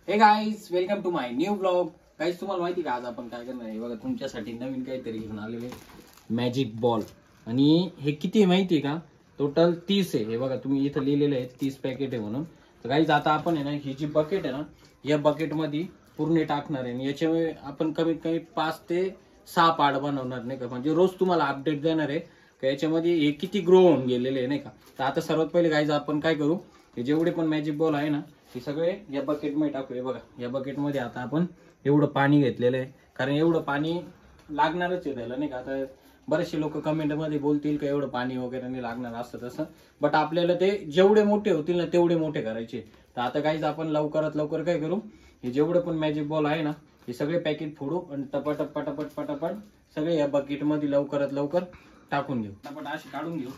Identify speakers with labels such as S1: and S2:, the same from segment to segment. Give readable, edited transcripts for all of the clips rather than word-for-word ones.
S1: हे guys, welcome to my new blog. Guys, तुम्हाला माहिती का आज आपण काय करणार आहे? बघा, तुमच्यासाठी नवीन काहीतरी घेऊन आलेले मॅजिक बॉल. आणि हे किती माहिती आहे का? टोटल 30 आहे. हे बघा, तुम्ही इथं लिहिलेलं आहे 30 पॅकेट आहे म्हणून. तर गाईज, आता आपण आहे ना, ही जी बकेट आहे ना, या बकेट मध्ये पूर्ण टाकणार आहे. आणि याच्यामुळे आपण कमीत कमी 5 ते 6 पार्ट बनवणार, नाही का? म्हणजे रोज तुम्हाला अपडेट देणार आहे का याच्यामध्ये हे किती ग्रो होऊन गेलेले आहे, नाही का? तर आता सर्वात पहिले गाईज आपण काय करू, हे जेवढे पण मॅजिक बॉल आहे ना, हे सगळे या बकेट मध्ये टाकूया. बघा, या बकेट मध्ये आता आपण एवढं पाणी घेतलेलं आहे, कारण एवढं पाणी लागणारच आहे त्याला, नाही का? आता बरेचसे लोक कमेंट मध्ये बोलतील का एवढं पाणी वगैरे नाही लागणार असं तसं, बट आपल्याला ते जेवढे मोठे होतील ना तेवढे मोठे करायचे. तर आता गाईज आपण लवकरात लवकर काय करू, हे जेवढे पण मॅजिक बॉल आहे ना, हे सगळे पॅकेट फोडू आणि टपाटप पटापट पटापट सगळे या बकेट मध्ये लवकरात लवकर टाकून घेऊ. पटापट असे काढून घेऊ,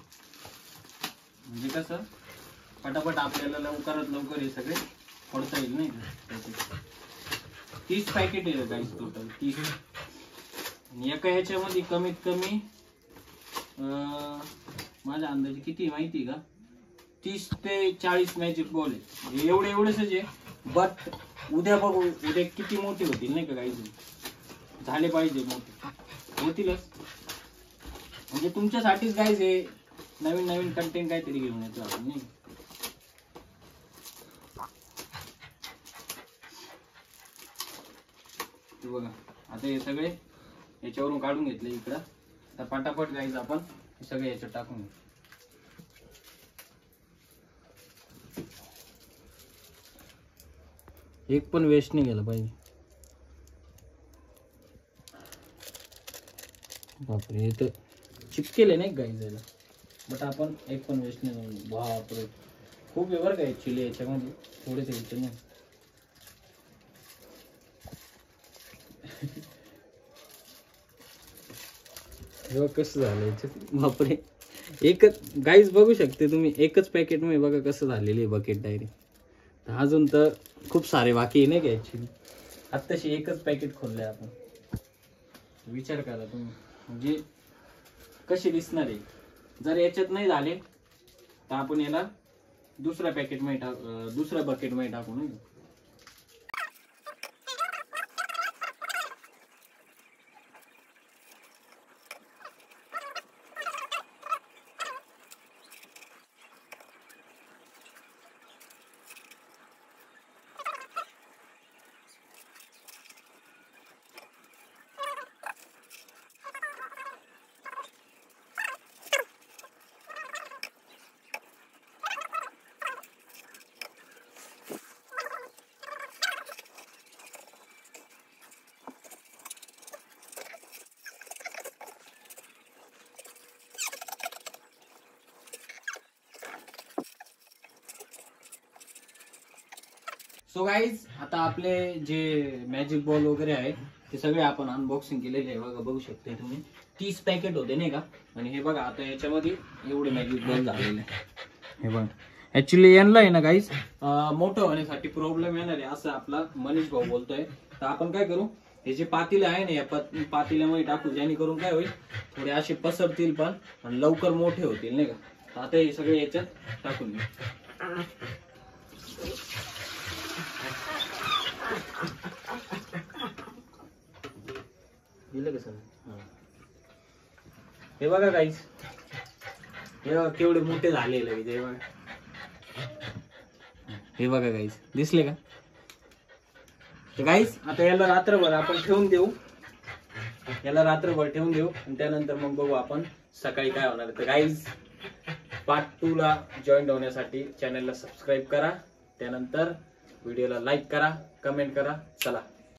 S1: म्हणजे कसं पटापट आपल्याला लवकरात लवकर हे सगळे फोडता येईल, नाही का? 30 पॅकेट आहे गाईस, टोटल 30. आणि एका ह्याच्यामध्ये कमीत कमी माझ्या अंदाजे किती माहिती का, 30 ते 40 मॅजिक बॉल आहे. एवढेच आहे, बट उद्या बघू उद्या किती मोठे होतील, नाही का? गाईस झाले पाहिजे मोठे, होतीलच. म्हणजे तुमच्यासाठीच गाईस हे नवीन नवीन कंटेंट काहीतरी घेऊन येतो आपण, नाही? बघा, आता हे सगळे याच्यावरून काढून घेतले इकडं. आता पटापट गाईज आपण हे सगळे याच्यात टाकून घेऊ. एक पण वेस्ट नाही गेला पाहिजे. बापरे, हे तर चिपकेले नाही गाईज याला, बट आपण एक पण वेस्ट नाही. बापरे, खूप व्यवहार काय चिले याच्यामध्ये, थोडेच यायचे नाही. कसं झालं याच्यात, बापरे. एकच गाईज बघू शकते तुम्ही, एकच पॅकेट मध्ये बघा कसं झालेली आहे बकेट डायरेक्ट. अजून तर खूप सारे बाकी आहे, नाही का? ऍक्च्युली आत्ताशी एकच पॅकेट खोललंय आपण. विचार करा तुम्ही, म्हणजे कसे दिसणार आहे. जर याच्यात नाही झाले तर आपण याला दुसऱ्या पॅकेट मध्ये दुसऱ्या बकेट मध्ये टाकू, नाही? सो गाईज, आता आपले जे मॅजिक बॉल वगैरे आहे ते सगळे आपण अनबॉक्सिंग केलेले आहे. बघा, बघू शकता तुम्ही 30 पॅकेट होते, नाही का? आणि हे बघा, आता याच्यामध्ये एवढे मॅजिक बॉल झालेले हे बघा. ऍक्च्युली यांना आहे ना गाईज, मोठं होण्यासाठी प्रॉब्लेम येणार आहे असं आपला मनीष भाऊ बोलतोय. तर आपण काय करू, हे जे पातेले आहे ना, या पातेल्यामध्ये टाकू, जेणेकरून काय होईल, थोडे असे पसरतील पण आणि लवकर मोठे होतील, नाही का? तर आता हे सगळे याच्यात टाकून घेऊ. दिलं कसं? हे बघा गाईस, हे बघा केवढे मोठे झालेले आहे. हे बघा गाईस, दिसले का? तर गाईस, आता याला रात्रभर आपण ठेवून देऊ, आणि त्यानंतर मग बघू आपण सकाळी काय होणार. तर गाईस, पार्ट 2 ला जॉईन होण्यासाठी चॅनलला सबस्क्राईब करा, त्यानंतर व्हिडिओला लाईक करा, कमेंट करा. चला.